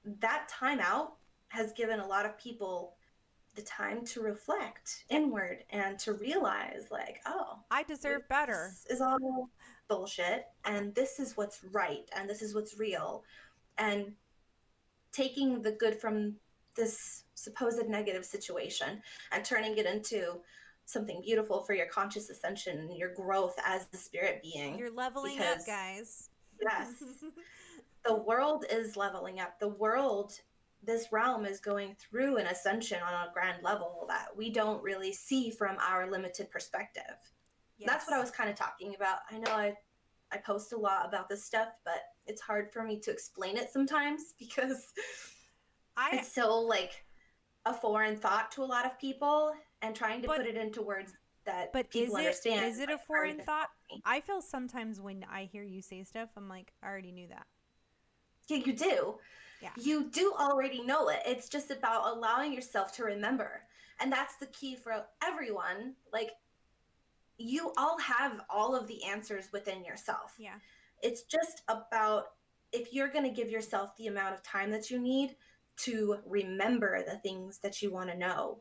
that time out has given a lot of people the time to reflect inward and to realize like, oh, I deserve better. This is all bullshit, and this is what's right, and this is what's real. And taking the good from this supposed negative situation and turning it into something beautiful for your conscious ascension and your growth as the spirit being. You're leveling up, guys. Yes. The world is leveling up. The world, this realm is going through an ascension on a grand level that we don't really see from our limited perspective. Yes. That's what I was kind of talking about. I know I post a lot about this stuff, but it's hard for me to explain it sometimes because it's so like a foreign thought to a lot of people, and trying to put it into words that people understand. Is it a foreign thought? I feel sometimes when I hear you say stuff, I'm like, I already knew that. Yeah, you do. Yeah. You do already know it. It's just about allowing yourself to remember. And that's the key for everyone. Like, you all have all of the answers within yourself. Yeah. It's just about, if you're going to give yourself the amount of time that you need to remember the things that you want to know,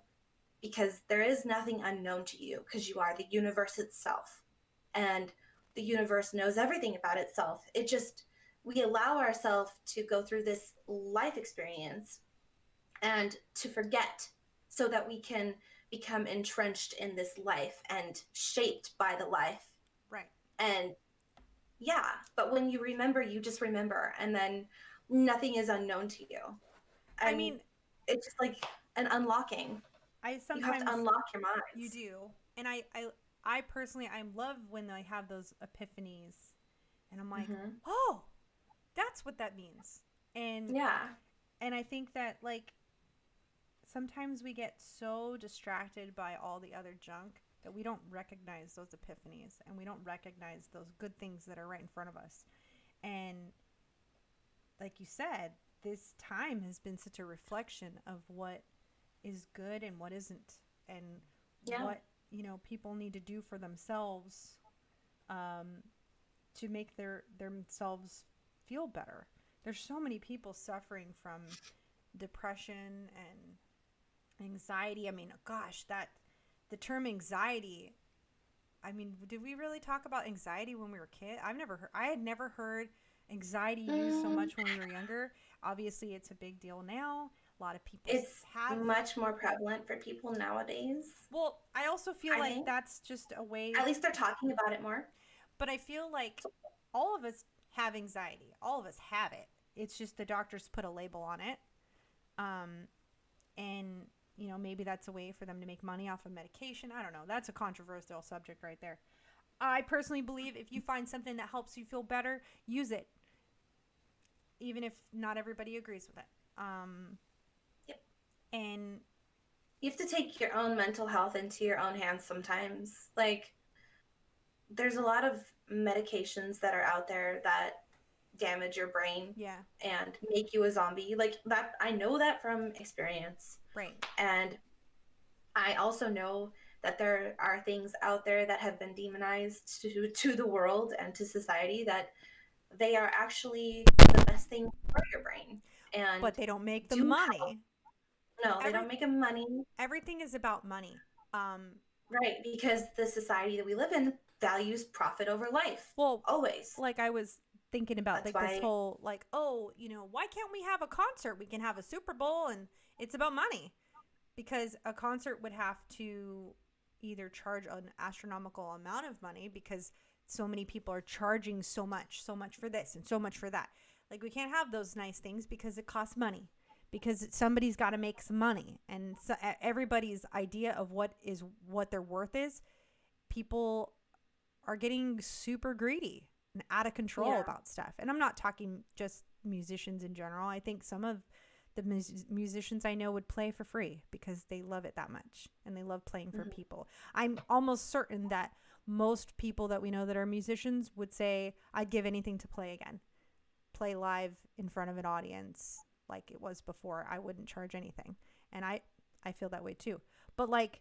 because there is nothing unknown to you, because you are the universe itself. And the universe knows everything about itself. It just, we allow ourselves to go through this life experience and to forget so that we can become entrenched in this life and shaped by the life. Right. And yeah, but when you remember, you just remember, and then nothing is unknown to you. I And mean, it's just like an unlocking. I You have to sometimes unlock your you minds. do, and I personally I love when I have those epiphanies, and I'm like, Mm-hmm. oh, that's what that means, and Yeah. I think that like sometimes we get so distracted by all the other junk that we don't recognize those epiphanies and we don't recognize those good things that are right in front of us. And like you said, this time has been such a reflection of what is good and what isn't, and Yeah. what people need to do for themselves, um, to make themselves feel better. There's so many people suffering from depression and anxiety. I mean, gosh, that the term anxiety. I mean, did we really talk about anxiety when we were kids? I had never heard anxiety used so Mm, much when we were younger. Obviously, it's a big deal now. A lot of people it's have. much more prevalent for people nowadays, Well, I also feel I like think. that's just a way, At least they're talking about it more. but I feel like all of us have anxiety. All of us have it. It's just the doctors put a label on it. Um, and maybe that's a way for them to make money off of medication. I don't know. That's a controversial subject right there. I personally believe if you find something that helps you feel better, use it, even if not everybody agrees with it. Yep. And You have to take your own mental health into your own hands sometimes. Like, there's a lot of medications that are out there that damage your brain yeah, and make you a zombie. Like that, I know that from experience. right. And I also know that there are things out there that have been demonized to the world and to society that they are actually the best thing for your brain and But they don't make the do help. money. No, they Every don't make a money, everything is about money. right? Because the society that we live in values profit over life. Well, Always. like I was thinking about That's like this why, whole like, oh, why can't we have a concert? We can have a Super Bowl and it's about money. Because a concert would have to either charge an astronomical amount of money because so many people are charging so much for this and so much for that. Like we can't have those nice things because it costs money. Because somebody's got to make some money, and so everybody's idea of what their worth is, people are getting super greedy and out of control yeah. about stuff. And I'm not talking just musicians in general. I think some of the musicians I know would play for free because they love it that much and they love playing for Mhm. people. I'm almost certain that most people that we know that are musicians would say, I'd give anything to play again. Play live in front of an audience like it was before. I wouldn't charge anything. And I feel that way too. But like,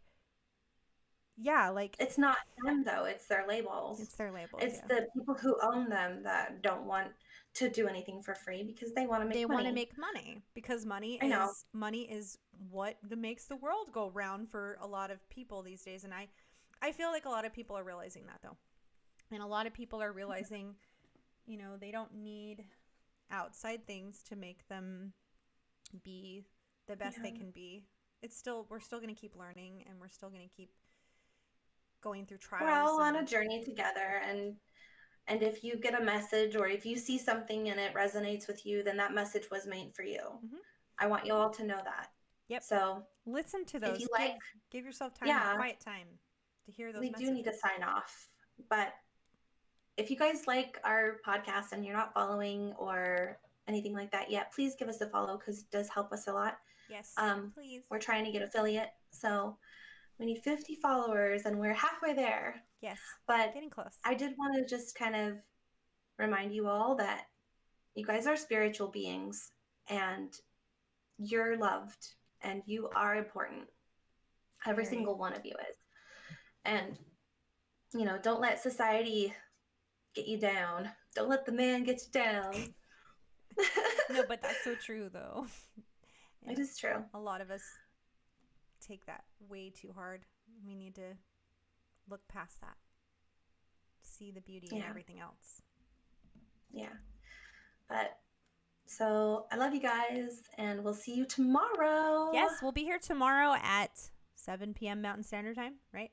yeah, like It's not them though, it's their labels. it's their labels, It's yeah. the people who own them that don't want to do anything for free because they want to They make want to money. make money because I know. money is what makes the world go round for a lot of people these days. And I feel like a lot of people are realizing that though. And a lot of people are realizing, they don't need outside things to make them be the best they Yeah. can be. We're still going to keep learning, and we're still going to keep going through We're trials all on and a journey together, and if you get a message or if you see something and it resonates with you, then that message was made for you. mhm. I want you all to know that. Yep. So, Listen to if you those. like, Give yourself time, yeah, quiet time to hear those we do need to messages. sign off. But if you guys like our podcast and you're not following or anything like that yet, please give us a follow because it does help us a lot. Yes, please. We're trying to get affiliate, so we need 50 followers and we're halfway there. Yes. But Getting close. I did want to just kind of remind you all that you guys are spiritual beings and you're loved and you are important. Every Very. single one of you is. And, don't let society get you down. Don't let the man get you down. No, but that's so true though. It And is true. a lot of us take that way too hard. We need to look past that. see the beauty in everything else. Yeah. But so I love you guys, and we'll see you tomorrow. Yes, we'll be here tomorrow at 7 p.m. Mountain Standard Time, right?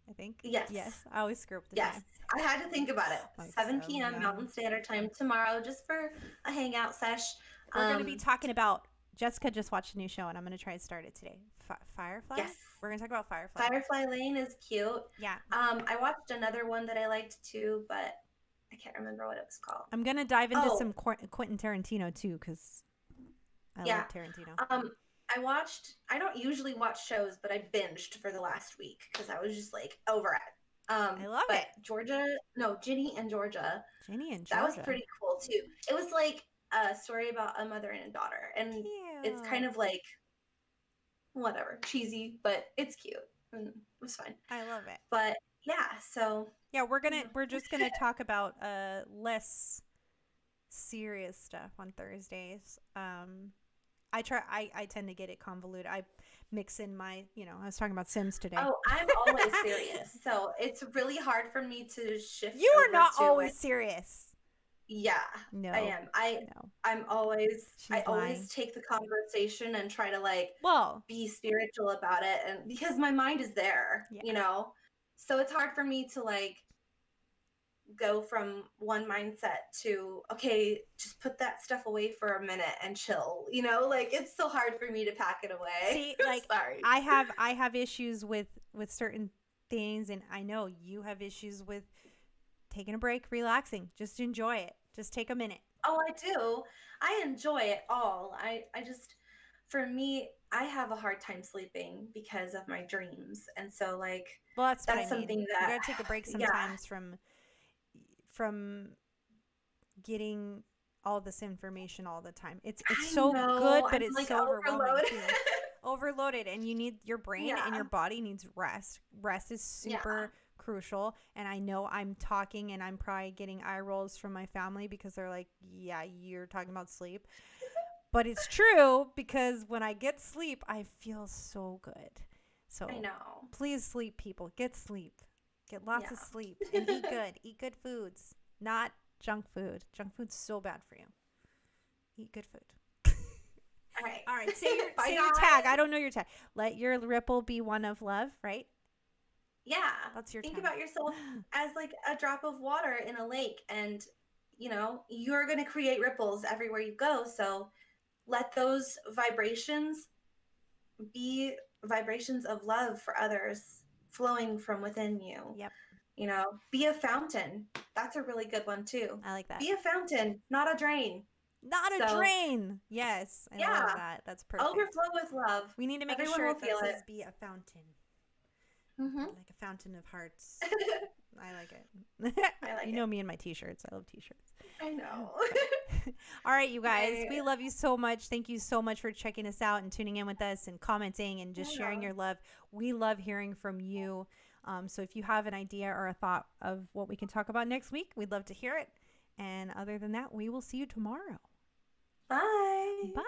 I think. Yes. Yes. I always screw up the Yes. time. I had to think about it. Like 7 p.m. Mountain Standard Time tomorrow, just for a hangout sesh. We're going to be talking about, Jessica just watched a new show, and I'm going to try to start it today. Firefly? Yes. We're going to talk about Firefly. Firefly Lane is cute. Yeah. I watched another one that I liked too, but I can't remember what it was called. I'm going to dive into some Quentin Tarantino too, because I love Tarantino. I don't usually watch shows, but I binged for the last week because I was just like over it. I love it. Ginny and Georgia. Ginny and Georgia. That was pretty cool too. It was like a story about a mother and a daughter, and it's kind of like whatever, cheesy, but it's cute and it was fine. I love it. But yeah, so yeah, we're just gonna talk about less serious stuff on Thursdays. I tend to get it convoluted. I mix in my, I was talking about Sims today. Oh, I'm always serious. So it's really hard for me to shift. You are not always serious. Yeah. No. I am. I always take the conversation and try to be spiritual about it, and because my mind is there, So it's hard for me to go from one mindset to, okay, just put that stuff away for a minute and chill, it's so hard for me to pack it away. See, sorry. I have issues with certain things, and I know you have issues with taking a break, relaxing. Just enjoy it. Just take a minute. Oh, I do. I enjoy it all. I just, for me, I have a hard time sleeping because of my dreams. And so that's something that you gotta take a break sometimes from getting all this information all the time. It's so good, but it's so overwhelming too. Overloaded, and you need your brain and your body needs rest. Rest is super crucial, and I know I'm talking and I'm probably getting eye rolls from my family because they're like, yeah, you're talking about sleep. But it's true, because when I get sleep, I feel so good. So I know. Please sleep, people. Get sleep. Get lots of sleep and eat good. Eat good foods, not junk food. Junk food's so bad for you. Eat good food. All right. Say your tag. I don't know your tag. Let your ripple be one of love, right? Yeah. That's your tag. Think about yourself as a drop of water in a lake, and you're going to create ripples everywhere you go. So let those vibrations be vibrations of love for others, flowing from within you. Yep. Be a fountain. That's a really good one too. I like that. Be a fountain, not a drain. Not a drain. Yes. I love that. That's perfect. Overflow with love. We need to make Everyone a shirt that will feel says "Be a fountain." Mm-hmm. Like a fountain of hearts. I like it. I like you know me and my t-shirts. I love t-shirts. I know. All right, you guys. We love you so much. Thank you so much for checking us out and tuning in with us and commenting and just sharing your love. We love hearing from you. So if you have an idea or a thought of what we can talk about next week, we'd love to hear it. And other than that, we will see you tomorrow. Bye. Bye.